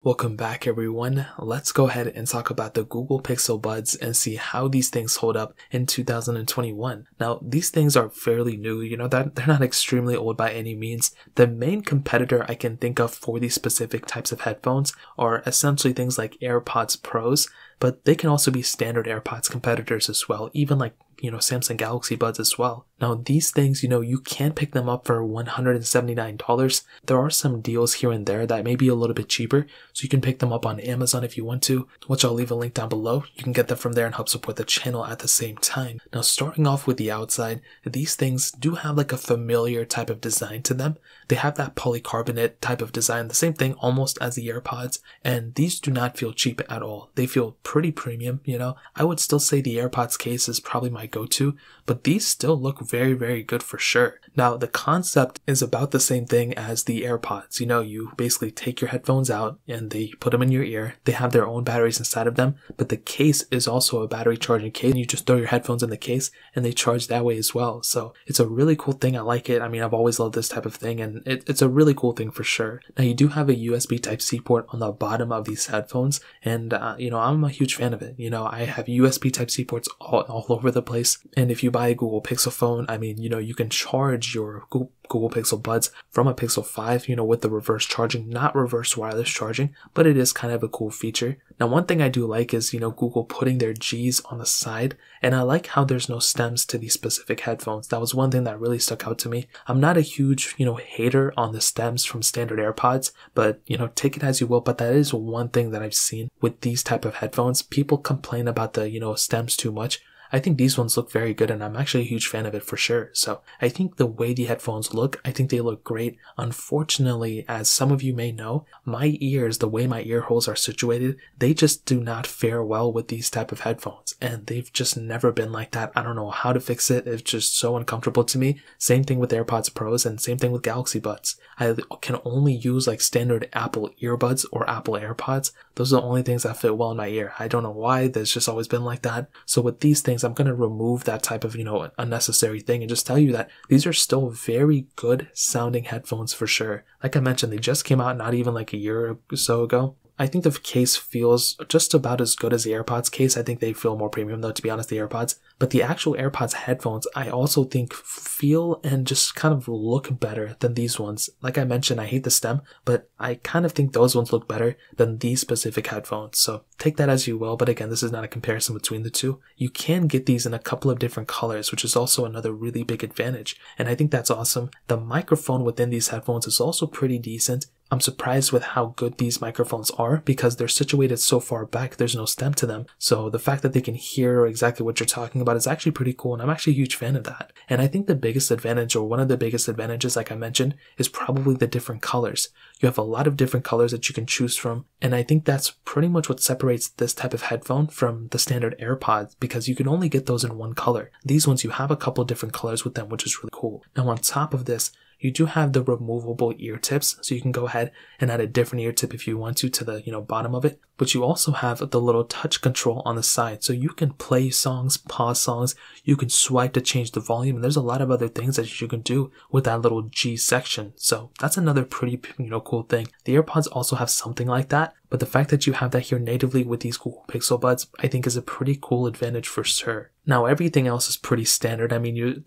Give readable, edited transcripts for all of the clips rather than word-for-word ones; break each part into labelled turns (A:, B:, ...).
A: Welcome back everyone. Let's go ahead and talk about the Google Pixel Buds and see how these things hold up in 2021. Now, these things are fairly new, that they're not extremely old by any means. The main competitor I can think of for these specific types of headphones are essentially things like AirPods Pros, but they can also be standard AirPods competitors as well, even like Samsung Galaxy Buds as well. Now these things, you can pick them up for $179. There are some deals here and there that may be a little bit cheaper, so you can pick them up on Amazon if you want to, which I'll leave a link down below. You can get them from there and help support the channel at the same time. Now starting off with the outside, these things do have like a familiar type of design to them. They have that polycarbonate type of design, the same thing almost as the AirPods, and these do not feel cheap at all. They feel pretty premium, I would still say the AirPods case is probably my go-to, but these still look very, very good for sure. Now the concept is about the same thing as the AirPods. You basically take your headphones out and they put them in your ear. They have their own batteries inside of them, but the case is also a battery charging case. You just throw your headphones in the case and they charge that way as well. So it's a really cool thing. I like it. I've always loved this type of thing, and it's a really cool thing for sure. Now you do have a USB Type-C port on the bottom of these headphones, and I'm a huge fan of it. I have USB Type-C ports all over the place. And if you buy a Google Pixel phone, you can charge your Google Pixel Buds from a Pixel 5, with the reverse charging, not reverse wireless charging, but it is kind of a cool feature. Now, one thing I do like is, Google putting their G's on the side, and I like how there's no stems to these specific headphones. That was one thing that really stuck out to me. I'm not a huge, hater on the stems from standard AirPods, but, take it as you will, but that is one thing that I've seen with these type of headphones. People complain about the, stems too much. I think these ones look very good, and I'm actually a huge fan of it for sure. So I think the way the headphones look, I think they look great. Unfortunately, as some of you may know, my ears, the way my ear holes are situated, they just do not fare well with these type of headphones, and they've just never been like that. I don't know how to fix it. It's just so uncomfortable to me. Same thing with AirPods Pros, and same thing with Galaxy Buds. I can only use like standard Apple earbuds or Apple AirPods. Those are the only things that fit well in my ear. I don't know why. There's just always been like that. So with these things, I'm going to remove that type of, unnecessary thing and just tell you that these are still very good sounding headphones for sure. Like I mentioned, they just came out not even like a year or so ago. I think the case feels just about as good as the AirPods case. I think they feel more premium though, to be honest, the AirPods. But the actual AirPods headphones, I also think feel and just kind of look better than these ones. Like I mentioned, I hate the stem, but I kind of think those ones look better than these specific headphones. So take that as you will, but again, this is not a comparison between the two. You can get these in a couple of different colors, which is also another really big advantage. And I think that's awesome. The microphone within these headphones is also pretty decent. I'm surprised with how good these microphones are because they're situated so far back, there's no stem to them. So the fact that they can hear exactly what you're talking about is actually pretty cool, and I'm actually a huge fan of that. And I think the biggest advantage, or one of the biggest advantages, like I mentioned, is probably the different colors. You have a lot of different colors that you can choose from, and I think that's pretty much what separates this type of headphone from the standard AirPods, because you can only get those in one color. These ones, you have a couple different colors with them, which is really cool. Now on top of this, you do have the removable ear tips, so you can go ahead and add a different ear tip if you want to the bottom of it. But you also have the little touch control on the side, so you can play songs, pause songs, you can swipe to change the volume, and there's a lot of other things that you can do with that little G section. So that's another pretty cool thing. The AirPods also have something like that, but the fact that you have that here natively with these Google Pixel Buds, I think is a pretty cool advantage for sure. Now everything else is pretty standard.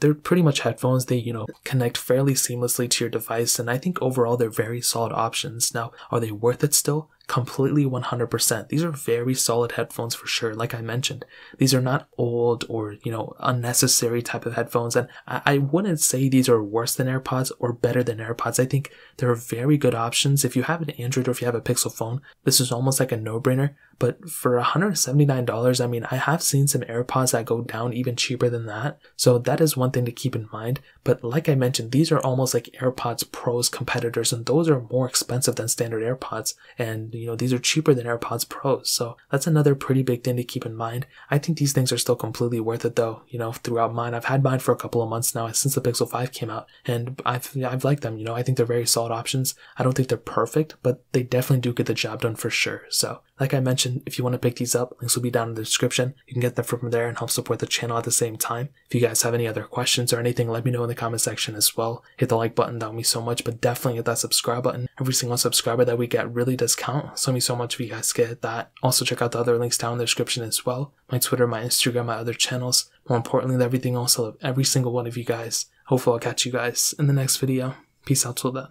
A: They're pretty much headphones. They, connect fairly seamlessly to your device, and I think overall they're very solid options. Now, are they worth it still? Completely 100%. These are very solid headphones for sure. Like I mentioned, these are not old or, unnecessary type of headphones. And I wouldn't say these are worse than AirPods or better than AirPods. I think they're very good options. If you have an Android or if you have a Pixel phone, this is almost like a no-brainer. But for $179, I have seen some AirPods that go down even cheaper than that. So that is one thing to keep in mind. But like I mentioned, these are almost like AirPods Pros competitors, and those are more expensive than standard AirPods. And, these are cheaper than AirPods Pros. So that's another pretty big thing to keep in mind. I think these things are still completely worth it though. Throughout mine, I've had mine for a couple of months now since the Pixel 5 came out, and I've liked them. I think they're very solid options. I don't think they're perfect, but they definitely do get the job done for sure. So Like I mentioned, if you want to pick these up, links will be down in the description. You can get them from there and help support the channel at the same time. If you guys have any other questions or anything, let me know in the comment section as well. Hit the like button, that would mean so much, but definitely hit that subscribe button. Every single subscriber that we get really does count, so it means so much if you guys get that. Also check out the other links down in the description as well. My Twitter, my Instagram, my other channels. More importantly than everything else, I love every single one of you guys. Hopefully I'll catch you guys in the next video. Peace out till then.